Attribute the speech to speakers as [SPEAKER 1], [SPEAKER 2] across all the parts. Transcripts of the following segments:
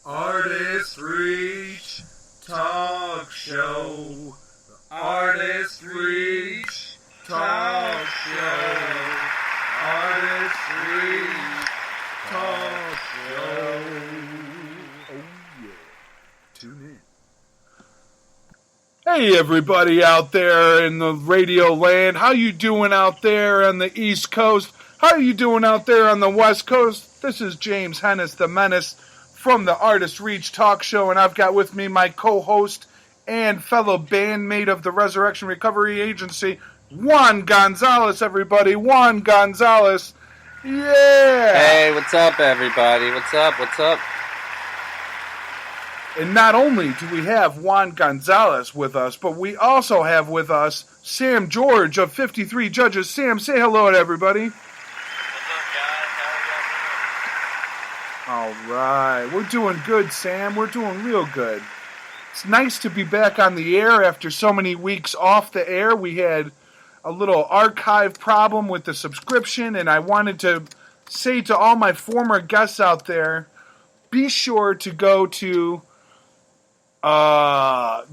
[SPEAKER 1] Artist Reach Talk Show. Artist Reach Talk Show. Artist Reach Talk Show. Oh yeah. Tune in. Hey everybody out there in the radio land. How you doing out there on the East Coast? How you doing out there on the West Coast? This is James Henes, the Menace, from the Artist Reach Talk Show, and I've got with me my co-host and fellow bandmate of the Resurrection Recovery Agency, Juan Gonzalez, everybody. Juan Gonzalez. Yeah!
[SPEAKER 2] Hey, what's up, everybody? What's up?
[SPEAKER 1] And not only do we have Juan Gonzalez with us, but we also have with us Sam George of 53 Judges. Sam, say hello to everybody. All right. We're doing good, Sam. We're doing real good. It's nice to be back on the air after so many weeks off the air. We had a little archive problem with the subscription, and I wanted to say to all my former guests out there, be sure to go to the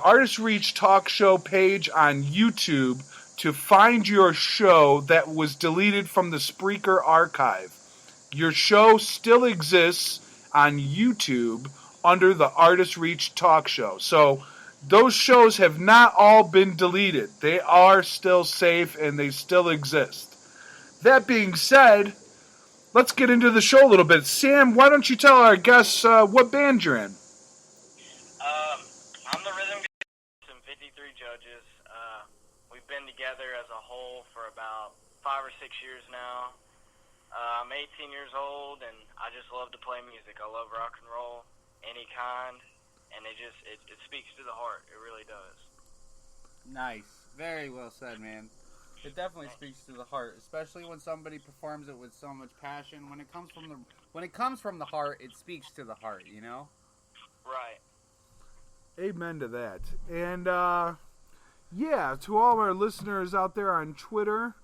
[SPEAKER 1] Artist Reach Talk Show page on YouTube to find your show that was deleted from the Spreaker archive. Your show still exists on YouTube under the Artist Reach Talk Show. So those shows have not all been deleted. They are still safe and they still exist. That being said, let's get into the show a little bit. Sam, why don't you tell our guests what band you're in?
[SPEAKER 3] I'm the rhythm guitarist in 53 Judges. We've been together as a whole for about 5 or 6 years now. I'm 18 years old, and I just love to play music. I love rock and roll, any kind, and it speaks to the heart. It really does.
[SPEAKER 2] Nice. Very well said, man. It definitely speaks to the heart, especially when somebody performs it with so much passion. When it comes from the heart, it speaks to the heart, you know?
[SPEAKER 3] Right.
[SPEAKER 1] Amen to that. And, yeah, to all our listeners out there on Twitter,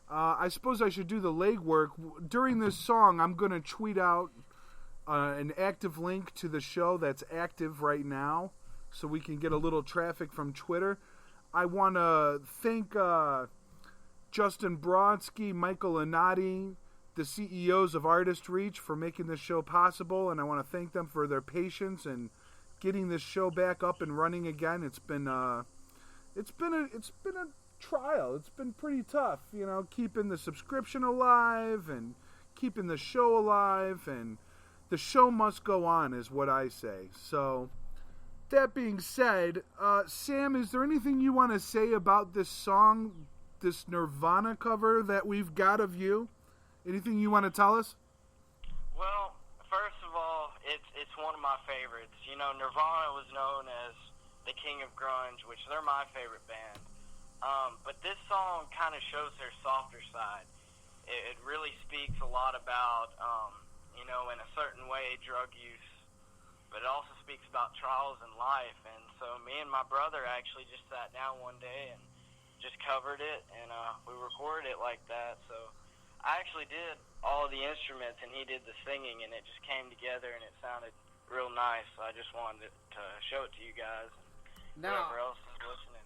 [SPEAKER 1] I suppose I should do the legwork. During this song, I'm going to tweet out an active link to the show that's active right now so we can get a little traffic from Twitter. I want to thank Justin Brodsky, Michael Anati, the CEOs of Artist Reach, for making this show possible, and I want to thank them for their patience and getting this show back up and running again. It's been a trial. It's been pretty tough, you know, keeping the subscription alive and keeping the show alive, and the show must go on is what I say. So that being said, Sam, is there anything you want to say about this song, this Nirvana cover that we've got of you? Anything you want to tell us?
[SPEAKER 3] Well, first of all, it's one of my favorites. You know, Nirvana was known as the king of grunge, which they're my favorite band. But this song kind of shows their softer side. It really speaks a lot about, you know, in a certain way, drug use. But it also speaks about trials in life. And so me and my brother actually just sat down one day and just covered it, and we recorded it like that. So I actually did all the instruments, and he did the singing, and it just came together, and it sounded real nice. So I just wanted to show it to you guys and whoever else is listening.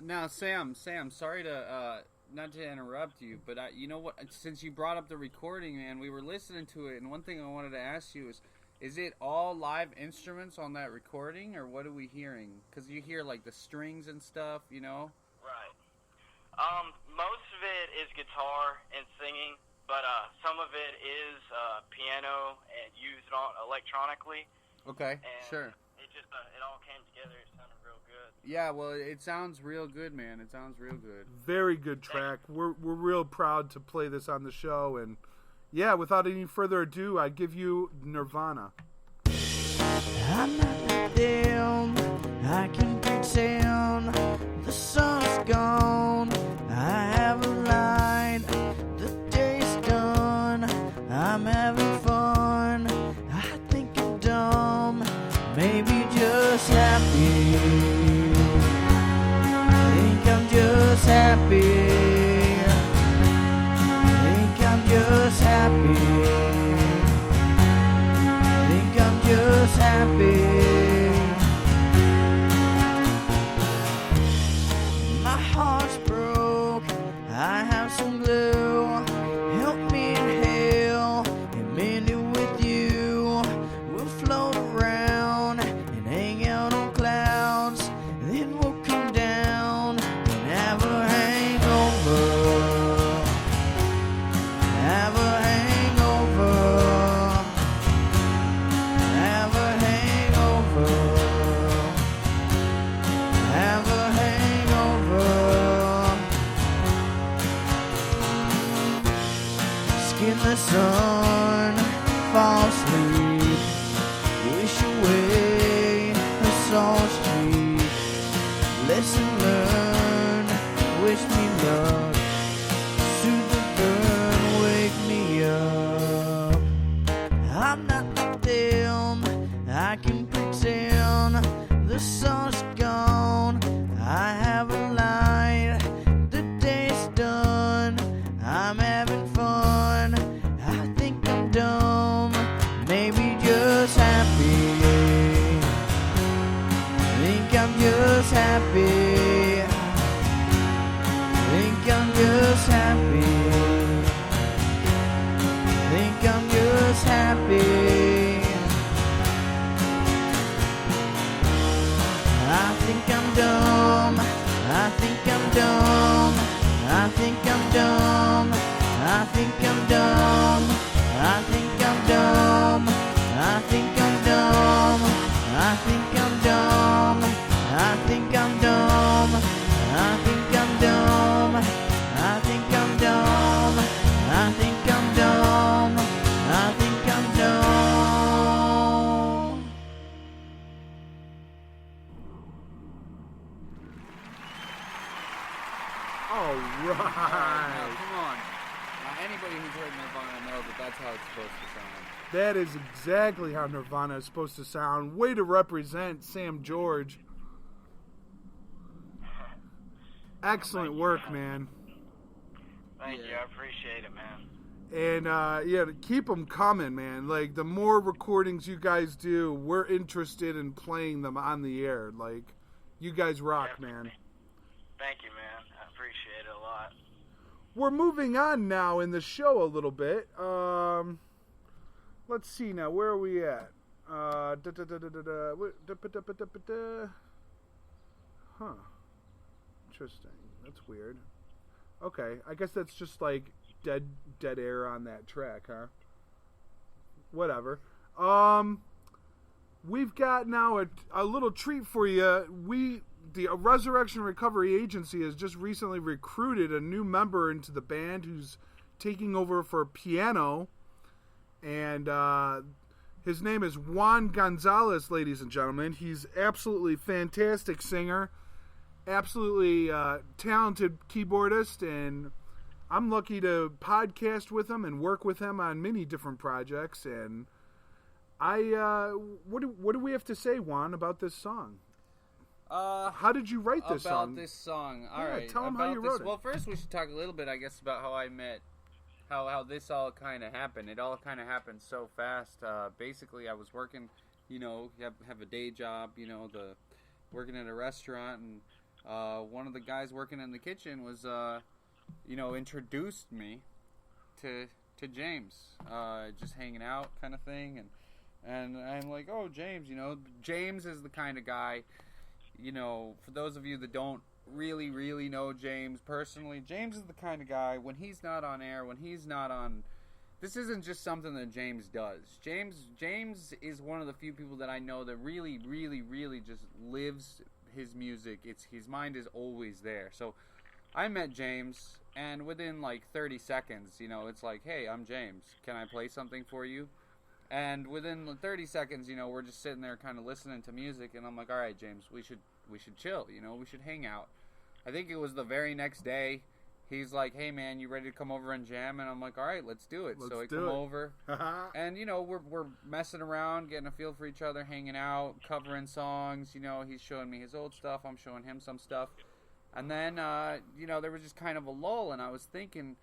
[SPEAKER 2] Now, Sam, sorry to not to interrupt you, but you know what? Since you brought up the recording, man, we were listening to it, and one thing I wanted to ask you is it all live instruments on that recording, or what are we hearing? Because you hear like the strings and stuff, you know.
[SPEAKER 3] Right. Most of it is guitar and singing, but some of it is piano and used electronically.
[SPEAKER 2] Okay.
[SPEAKER 3] And
[SPEAKER 2] sure.
[SPEAKER 3] It all came together. It sounded real good.
[SPEAKER 2] Yeah, well, it sounds real good, man. It sounds real good.
[SPEAKER 1] Very good track. We're real proud to play this on the show, and yeah, without any further ado, I give you Nirvana.
[SPEAKER 4] I'm not down, I can pretend the sun's gone. I have a light, the day's done. I'm having fun, I think I'm dumb, maybe just happy. Think I'm just happy. Think I'm just happy. happy. My heart's broke, I have some glue. Help me inhale and mend it with you. We'll float around and hang out on clouds. Then we'll come down and have a hangover. Have a hangover. Have a hangover. Have a hangover. Skin the sun, fall asleep. Wish away a salt street. Lesson learned, wish me luck. Soothe the burn, wake me up. I'm not like them, I can pretend. The sun's gone, I have a light. The day's done, I'm having fun. I think I'm dumb, maybe just happy. Think I'm just happy. Think I'm just happy. Think I'm just happy. I think I'm dumb. I think I'm dumb. I think I'm dumb. I think I'm dumb. I think I'm dumb. I think I'm dumb. I think I'm dumb. I think I'm dumb. I think I'm dumb. I think I'm dumb. I think I'm dumb. I think I'm dumb.
[SPEAKER 1] All
[SPEAKER 2] Now,
[SPEAKER 1] right.
[SPEAKER 2] come on. Now, anybody who's heard Nirvana knows that that's how it's supposed to sound.
[SPEAKER 1] That is exactly how Nirvana is supposed to sound. Way to represent Sam George. Excellent work, man.
[SPEAKER 3] Thank you.
[SPEAKER 2] Yeah.
[SPEAKER 3] I appreciate it, man.
[SPEAKER 1] And yeah, keep them coming, man. Like, the more recordings you guys do, we're interested in playing them on the air. Like, you guys rock, man.
[SPEAKER 3] Thank you, man. I appreciate it a lot.
[SPEAKER 1] We're moving on now in the show a little bit. Let's see now. Where are we at? Huh. Interesting. That's weird. Okay, I guess that's just like dead air on that track, huh? Whatever. We've got now a little treat for you. The Resurrection Recovery Agency has just recently recruited a new member into the band who's taking over for piano, and his name is Juan Gonzalez, ladies and gentlemen. He's absolutely fantastic singer, absolutely talented keyboardist, and I'm lucky to podcast with him and work with him on many different projects. And what do we have to say, Juan, about this song? How did you write this song?
[SPEAKER 2] About this song. All
[SPEAKER 1] Yeah,
[SPEAKER 2] right.
[SPEAKER 1] tell 'em how
[SPEAKER 2] about
[SPEAKER 1] you
[SPEAKER 2] this-
[SPEAKER 1] wrote it.
[SPEAKER 2] Well, first we should talk a little bit, I guess, about how I met, how this all kind of happened. It all kind of happened so fast. Basically, I was working, have a day job, working at a restaurant, and one of the guys working in the kitchen was, introduced me to James, just hanging out kind of thing, and I'm like, oh, James, James is the kind of guy. For those of you that don't really, really know James personally, James is the kind of guy, when he's not on air, when he's not on... This isn't just something that James does. James is one of the few people that I know that really, really, really just lives his music. His mind is always there. So I met James, and within like 30 seconds, it's like, hey, I'm James. Can I play something for you? And within the 30 seconds, we're just sitting there kind of listening to music, and I'm like, all right, James, we should chill, we should hang out. I think it was the very next day, he's like, hey, man, you ready to come over and jam? And I'm like, all right, let's do it. So I come over, and, we're messing around, getting a feel for each other, hanging out, covering songs. He's showing me his old stuff, I'm showing him some stuff. And then, there was just kind of a lull, and I was thinking,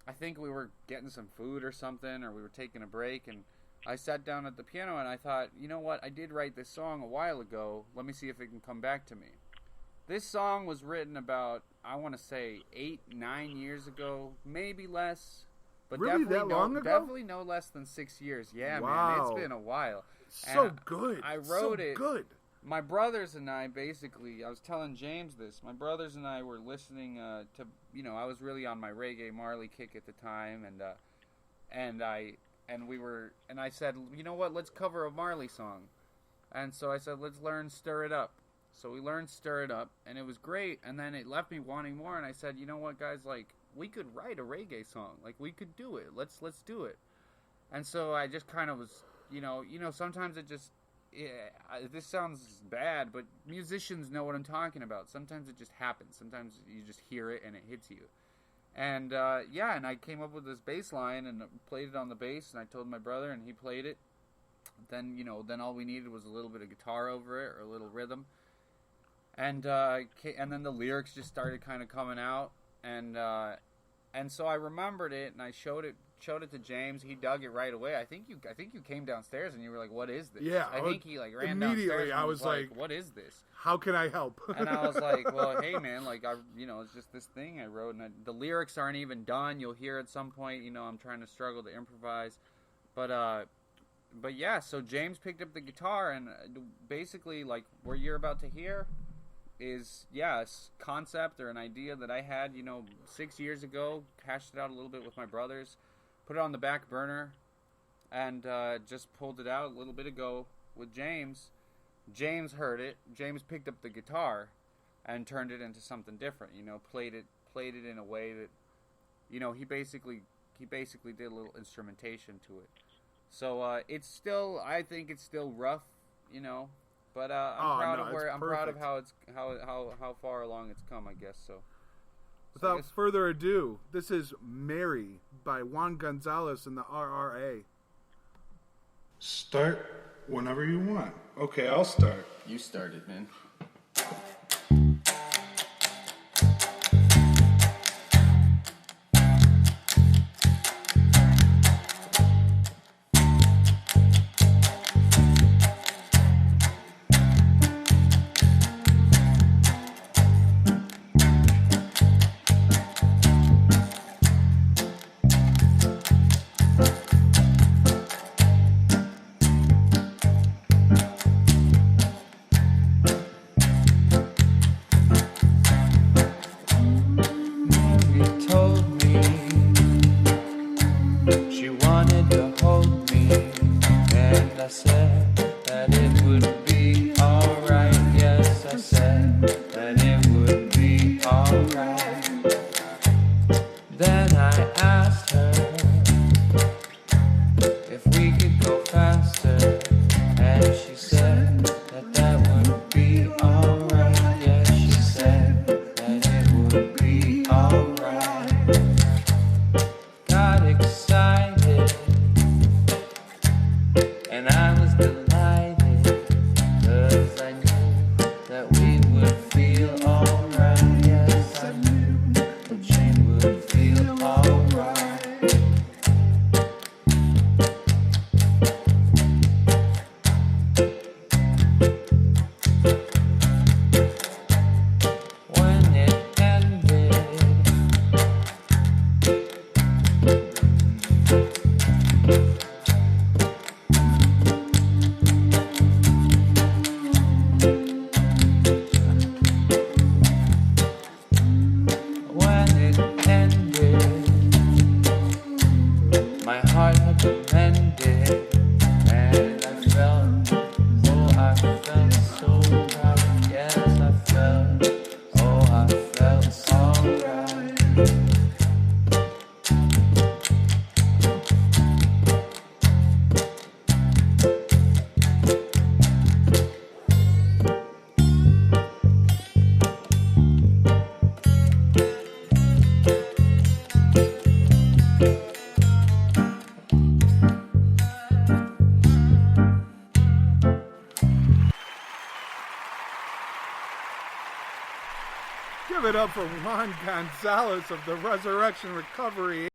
[SPEAKER 2] I think we were getting some food or something, or we were taking a break, and I sat down at the piano and I thought, you know what? I did write this song a while ago. Let me see if it can come back to me. This song was written about, I want to say, 8-9 years ago, maybe less. But
[SPEAKER 1] really,
[SPEAKER 2] definitely
[SPEAKER 1] that long ago?
[SPEAKER 2] Definitely no less than 6 years. Yeah,
[SPEAKER 1] wow.
[SPEAKER 2] man, it's been a while.
[SPEAKER 1] So good.
[SPEAKER 2] I wrote it.
[SPEAKER 1] Good.
[SPEAKER 2] My brothers and I, basically, I was telling James this. My brothers and I were listening to, you know, I was really on my reggae Marley kick at the time, and I said, you know what, let's cover a Marley song. And so I said, let's learn Stir It Up. So we learned Stir It Up, and it was great, and then it left me wanting more, and I said, you know what, guys, like, we could write a reggae song. Like, we could do it. Let's do it. And so I just kind of was, you know, sometimes it just, this sounds bad, but musicians know what I'm talking about. Sometimes it just happens. Sometimes you just hear it and it hits you. And and I came up with this bass line and played it on the bass, and I told my brother, and he played it. Then all we needed was a little bit of guitar over it, or a little rhythm. And then the lyrics just started kind of coming out, and so I remembered it, and I showed it to James. He dug it right away. I think you came downstairs and you were like, "What is this?"
[SPEAKER 1] Yeah,
[SPEAKER 2] I think he like ran
[SPEAKER 1] immediately.
[SPEAKER 2] downstairs. And
[SPEAKER 1] I was like,
[SPEAKER 2] "What is this?
[SPEAKER 1] How can I help?"
[SPEAKER 2] And I was like, "Well, hey man, like it's just this thing I wrote, and the lyrics aren't even done. You'll hear at some point. I'm trying to struggle to improvise, but yeah." So James picked up the guitar, and basically, like what you're about to hear is a concept or an idea that I had 6 years ago. Hashed it out a little bit with my brothers, put it on the back burner, and just pulled it out a little bit ago with James. James heard it. James picked up the guitar and turned it into something different. Played it in a way that he basically did a little instrumentation to it. So I think it's still rough, but I'm proud of how far along it's come, I guess. So
[SPEAKER 1] without further ado, this is Mary by Juan Gonzalez and the RRA. Start whenever you want. Okay, I'll start.
[SPEAKER 2] You started, man.
[SPEAKER 1] Give it up for Juan Gonzalez of the Resurrection Recovery.